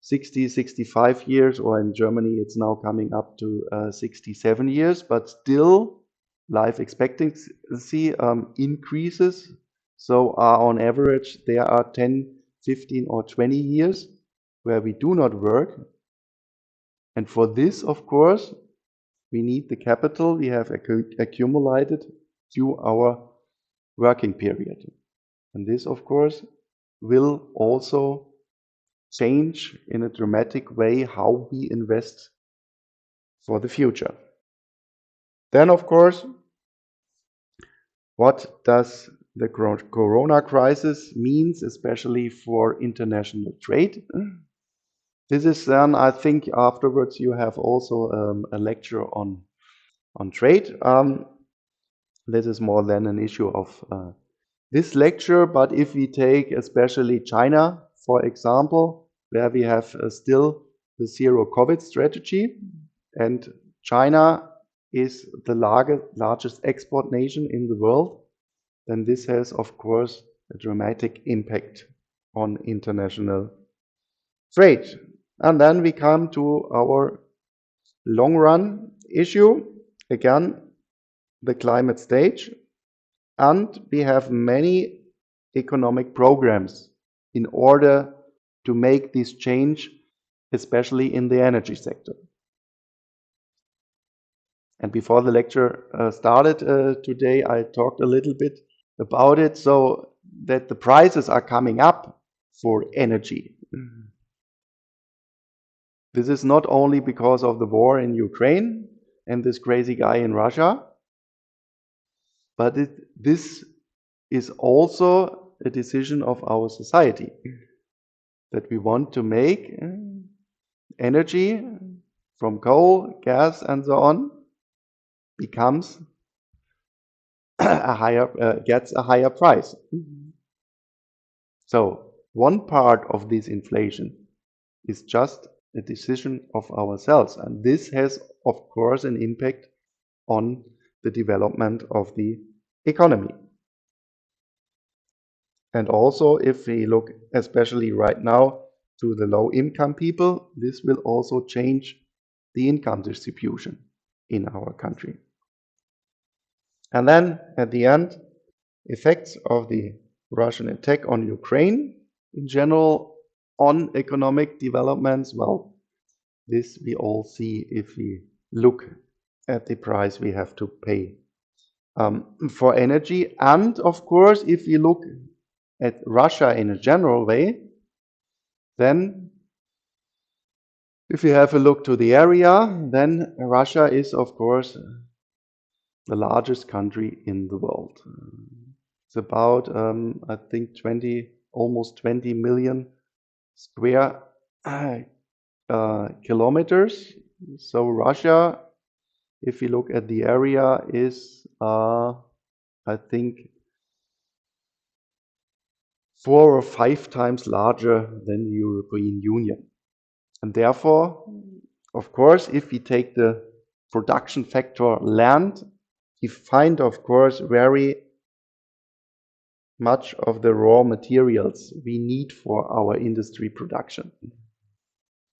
60, 65 years, or in Germany it's now coming up to 67 years, but still life expectancy increases. So on average, there are 10, 15 or 20 years where we do not work. And for this, of course, we need the capital we have accumulated through our working period. And this, of course, will also change in a dramatic way how we invest for the future. Then, of course, what does the corona crisis means, especially for international trade? This is then, I think, afterwards you have also a lecture on trade. This is more than an issue of this lecture, but if we take especially China, for example, where we have still the zero COVID strategy, and China is the largest export nation in the world, then this has, of course, a dramatic impact on international trade. And then we come to our long run issue, again, the climate stage. And we have many economic programs in order to make this change, especially in the energy sector. And before the lecture started today, I talked a little bit about it, so that the prices are coming up for energy. This is not only because of the war in Ukraine and this crazy guy in Russia, but this is also a decision of our society, that we want to make energy from coal, gas, and so on becomes gets a higher price. So one part of this inflation is just a decision of ourselves, and this has, of course, an impact on the development of the economy. And also, if we look especially right now to the low income people, this will also change the income distribution in our country. And then at the end, effects of the Russian attack on Ukraine in general on economic developments. Well, this we all see if we look at the price we have to pay for energy. And of course, if we look at Russia in a general way, then if we have a look to the area, then Russia is, of course, the largest country in the world. It's about, I think, almost 20 million square kilometers. So Russia, if you look at the area, is, I think, 4 or 5 times larger than the European Union. And therefore, of course, if we take the production factor land, we find, of course, very much of the raw materials we need for our industry production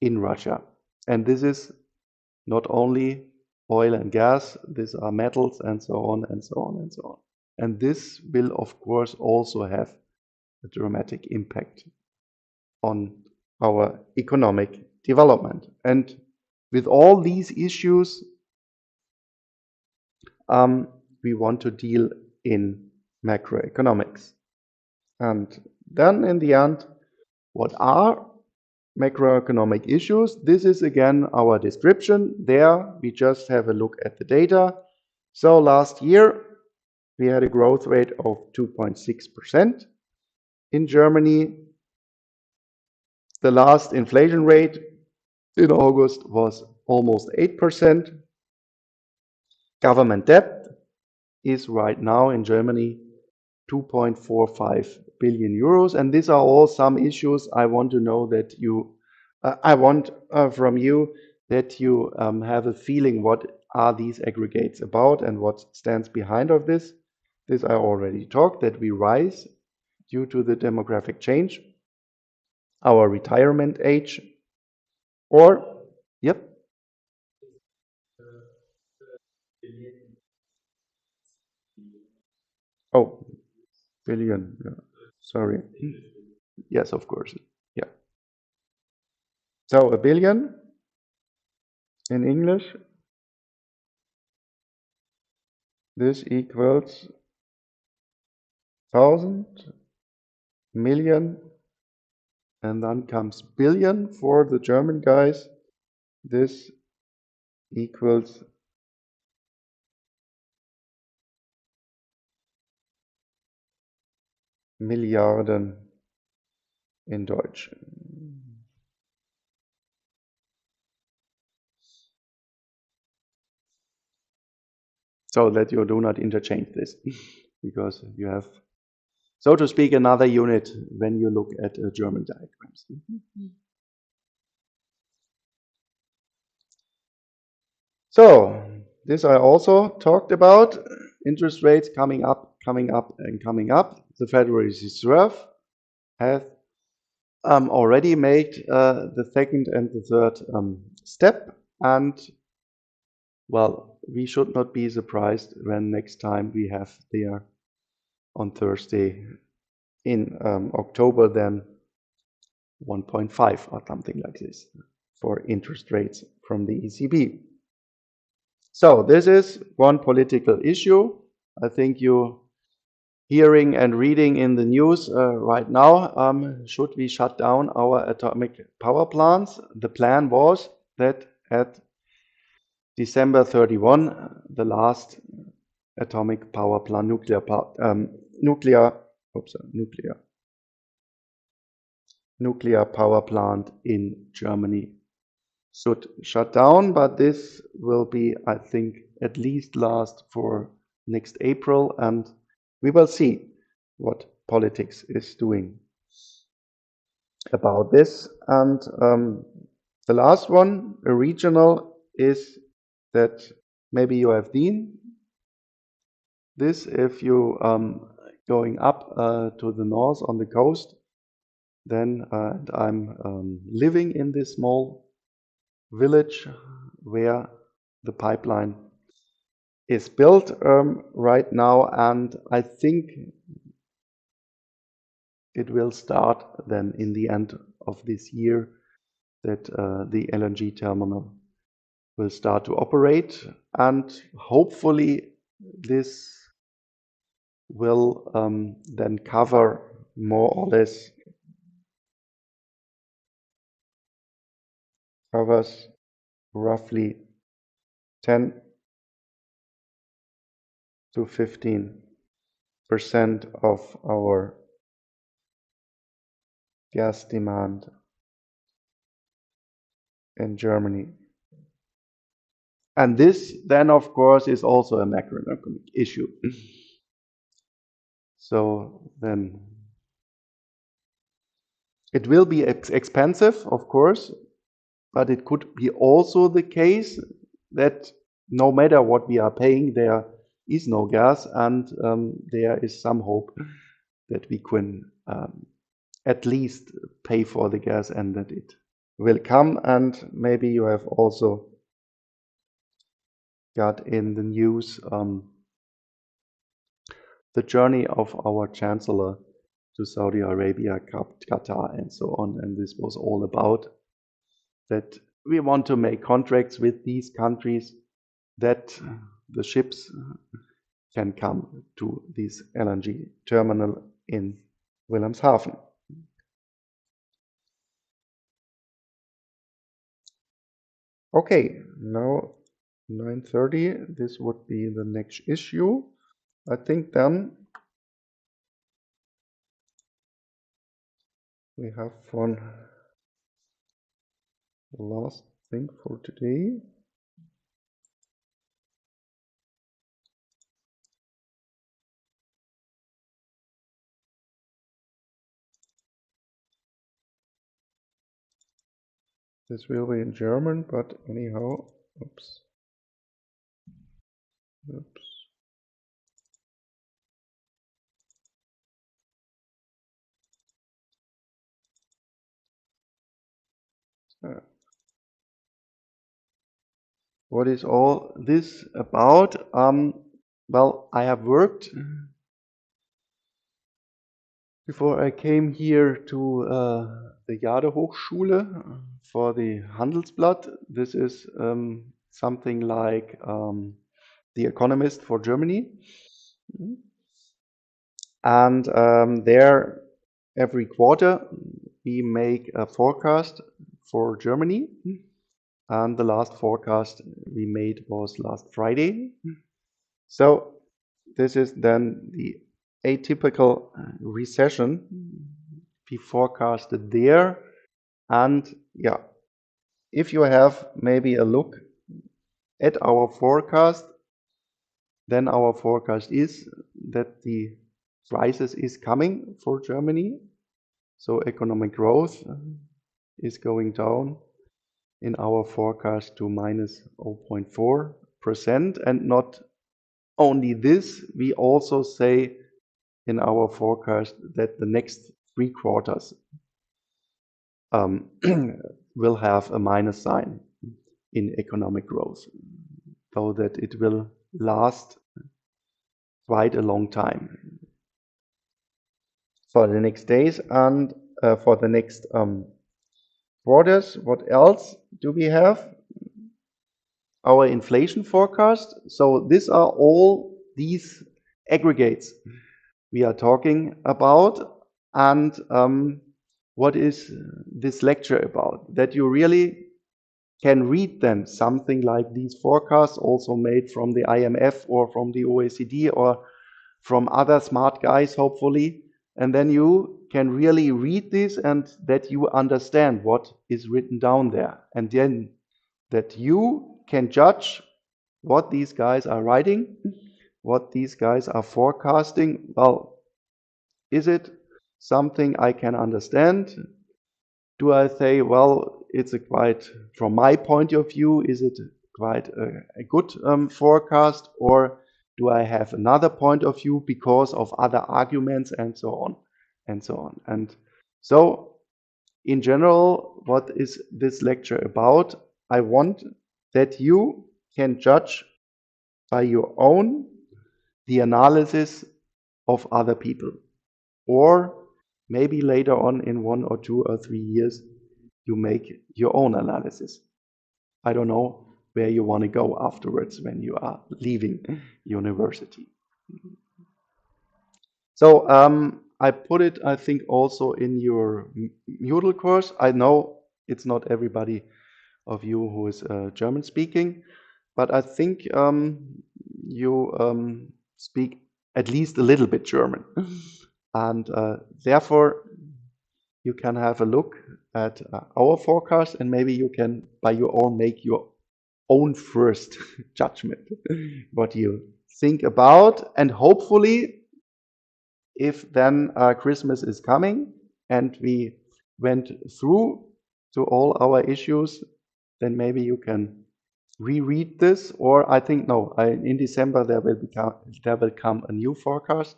in Russia. And this is not only oil and gas, these are metals and so on and so on and so on. And this will, of course, also have a dramatic impact on our economic development. And with all these issues, we want to deal in macroeconomics. And then in the end, what are macroeconomic issues? This is again our description. There we just have a look at the data. So last year we had a growth rate of 2.6% in Germany. The last inflation rate in August was almost 8%. Government debt is right now in Germany 2.45 billion euros. And these are all some issues I want to know that I want from you that you have a feeling what are these aggregates about and what stands behind of this. This I already talked, that we rise due to the demographic change, our retirement age, or, yep, oh, billion, yeah, sorry. Yes, of course, yeah. So a billion in English, this equals 1,000, million, and then comes billion for the German guys. This equals Milliarden in Deutsch. So that you do not interchange this, because you have, so to speak, another unit when you look at German diagrams. So this I also talked about, interest rates coming up, and coming up. The Federal Reserve has already made the second and the third step, and well, we should not be surprised when next time we have there on Thursday in October then 1.5 or something like this for interest rates from the ECB. So this is one political issue. I think you hearing and reading in the news right now, should we shut down our atomic power plants? The plan was that at December 31, the last atomic power plant, nuclear power plant in Germany should shut down, but this will be, I think, at least last for next April, and we will see what politics is doing about this. And the last one, a regional, is that maybe you have seen this if you going up to the north on the coast. Then I'm living in this small village where the pipeline is built right now, and I think it will start then in the end of this year that the LNG terminal will start to operate, and hopefully this will then cover more or less covers roughly 10 to 15% of our gas demand in Germany. And this then, of course, is also a macroeconomic issue. So then it will be expensive, of course, but it could be also the case that no matter what we are paying, there is no gas, and there is some hope that we can at least pay for the gas and that it will come. And maybe you have also got in the news the journey of our chancellor to Saudi Arabia, Qatar, and so on. And this was all about that we want to make contracts with these countries that the ships can come to this LNG terminal in Wilhelmshaven. Okay, now 9:30, this would be the next issue. I think then we have one last thing for today. This will be in German, but anyhow, oops, oops. Uh, what is all this about? Well, I have worked before I came here to the Jade Hochschule for the Handelsblatt. This is something like The Economist for Germany. And there, every quarter, we make a forecast for Germany. And the last forecast we made was last Friday. So this is then the atypical recession we forecasted there. And yeah, if you have maybe a look at our forecast, then our forecast is that the crisis is coming for Germany. So economic growth is going down in our forecast to minus 0.4%. And not only this, we also say in our forecast that the next 3 quarters will have a minus sign in economic growth, so that it will last quite a long time for the next days and for the next quarters. What else do we have? Our inflation forecast. So these are all these aggregates we are talking about. And what is this lecture about? That you really can read then something like these forecasts also made from the IMF or from the OECD or from other smart guys, hopefully. And then you can really read this and that you understand what is written down there. And then that you can judge what these guys are writing, what these guys are forecasting. Well, is it something I can understand? Do I say, well, it's a quite, from my point of view, is it quite a good forecast, or do I have another point of view because of other arguments and so on and so on? And so, in general, what is this lecture about? I want that you can judge by your own the analysis of other people, or maybe later on in 1 or 2 or 3 years you make your own analysis. I don't know where you want to go afterwards when you are leaving university. So I put it, I think, also in your Moodle course. I know it's not everybody of you who is German speaking, but I think you speak at least a little bit German. And therefore, you can have a look at our forecast, and maybe you can, by your own, make your own first judgment, what you think about. And hopefully, if then Christmas is coming and we went through to all our issues, then maybe you can reread this. Or I think, no, in December there will come a new forecast.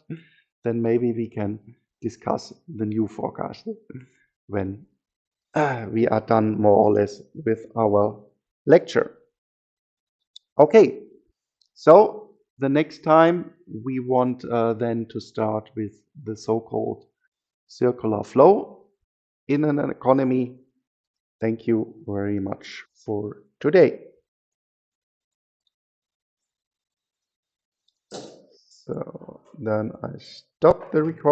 Then maybe we can discuss the new forecast when we are done more or less with our lecture. Okay, so the next time we want then to start with the so-called circular flow in an economy. Thank you very much for today. So then I stop the recording.